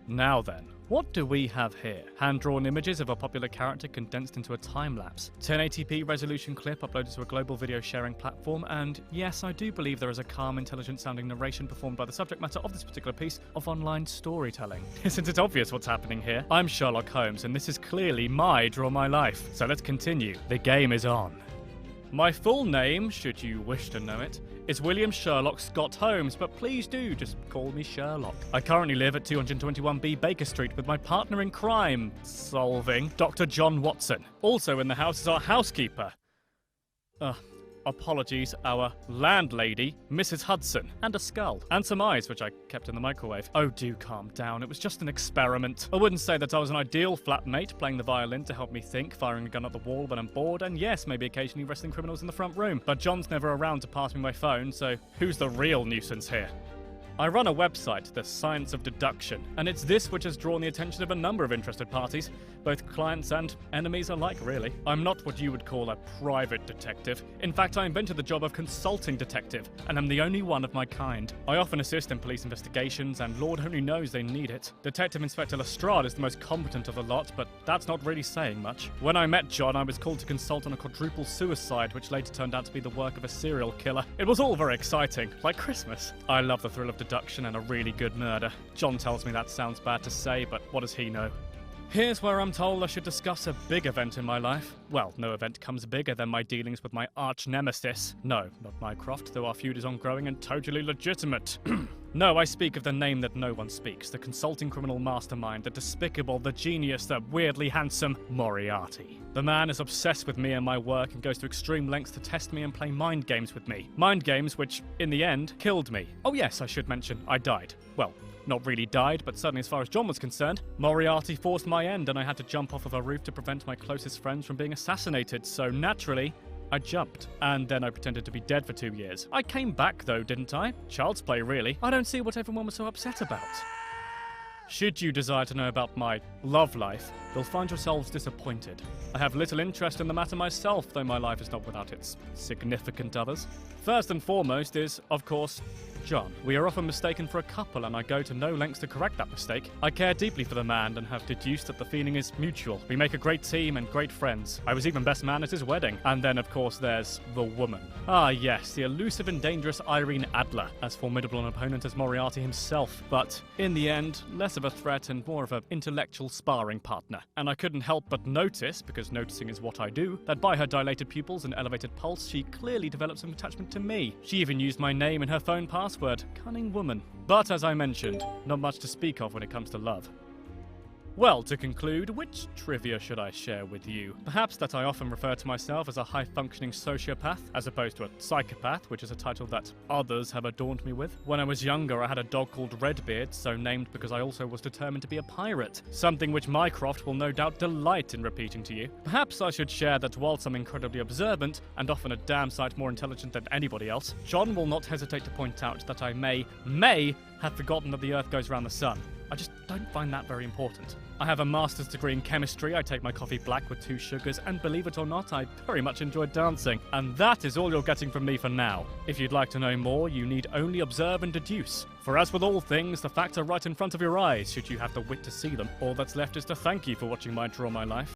Now then, what do we have here? Hand-drawn images of a popular character condensed into a time-lapse. 1080p resolution clip uploaded to a global video sharing platform, and yes, I do believe there is a calm, intelligent-sounding narration performed by the subject matter of this particular piece of online storytelling. Since it's obvious what's happening here, I'm Sherlock Holmes, and this is clearly my Draw My Life. So let's continue. The game is on. My full name, should you wish to know it, is William Sherlock Scott Holmes, but please do just call me Sherlock. I currently live at 221B Baker Street with my partner in crime solving, Dr. John Watson. Also in the house is our housekeeper. Apologies, our landlady, Mrs. Hudson, and a skull, and some eyes, which I kept in the microwave. Oh, do calm down, it was just an experiment. I wouldn't say that I was an ideal flatmate, playing the violin to help me think, firing a gun at the wall when I'm bored, and yes, maybe occasionally wrestling criminals in the front room. But John's never around to pass me my phone, so who's the real nuisance here? I run a website, The Science of Deduction, and it's this which has drawn the attention of a number of interested parties, both clients and enemies alike, really. I'm not what you would call a private detective. In fact, I invented the job of consulting detective, and I'm the only one of my kind. I often assist in police investigations, and Lord only knows they need it. Detective Inspector Lestrade is the most competent of the lot, but that's not really saying much. When I met John, I was called to consult on a quadruple suicide, which later turned out to be the work of a serial killer. It was all very exciting, like Christmas. I love the thrill of deduction and a really good murder. John tells me that sounds bad to say, but what does he know? Here's where I'm told I should discuss a big event in my life. Well, no event comes bigger than my dealings with my arch-nemesis. No, not Mycroft, though our feud is ongoing and totally legitimate. No, I speak of the name that no one speaks, the consulting criminal mastermind, the despicable, the genius, the weirdly handsome Moriarty. The man is obsessed with me and my work and goes to extreme lengths to test me and play mind games with me. Mind games which, in the end, killed me. Oh yes, I should mention, I died. Well, not really died, but certainly as far as John was concerned. Moriarty forced my end and I had to jump off of a roof to prevent my closest friends from being assassinated, so naturally, I jumped. And then I pretended to be dead for 2 years. I came back though, didn't I? Child's play, really. I don't see what everyone was so upset about. Should you desire to know about my love life, you'll find yourselves disappointed. I have little interest in the matter myself, though my life is not without its significant others. First and foremost is, of course, John. We are often mistaken for a couple, and I go to no lengths to correct that mistake. I care deeply for the man and have deduced that the feeling is mutual. We make a great team and great friends. I was even best man at his wedding. And then, of course, there's the woman. Ah, yes, the elusive and dangerous Irene Adler, as formidable an opponent as Moriarty himself. But, in the end, less of a threat and more of an intellectual sparring partner. And I couldn't help but notice, because noticing is what I do, that by her dilated pupils and elevated pulse, she clearly developed some attachment to me. She even used my name in her phone password. Cunning woman. But as I mentioned, not much to speak of when it comes to love. Well, to conclude, which trivia should I share with you? Perhaps that I often refer to myself as a high-functioning sociopath, as opposed to a psychopath, which is a title that others have adorned me with. When I was younger, I had a dog called Redbeard, so named because I also was determined to be a pirate, something which Mycroft will no doubt delight in repeating to you. Perhaps I should share that whilst I'm incredibly observant, and often a damn sight more intelligent than anybody else, John will not hesitate to point out that I may have forgotten that the Earth goes around the sun. I just don't find that very important. I have a master's degree in chemistry, I take my coffee black with 2 sugars, and believe it or not, I very much enjoy dancing. And that is all you're getting from me for now. If you'd like to know more, you need only observe and deduce. For as with all things, the facts are right in front of your eyes, should you have the wit to see them. All that's left is to thank you for watching my Draw My Life.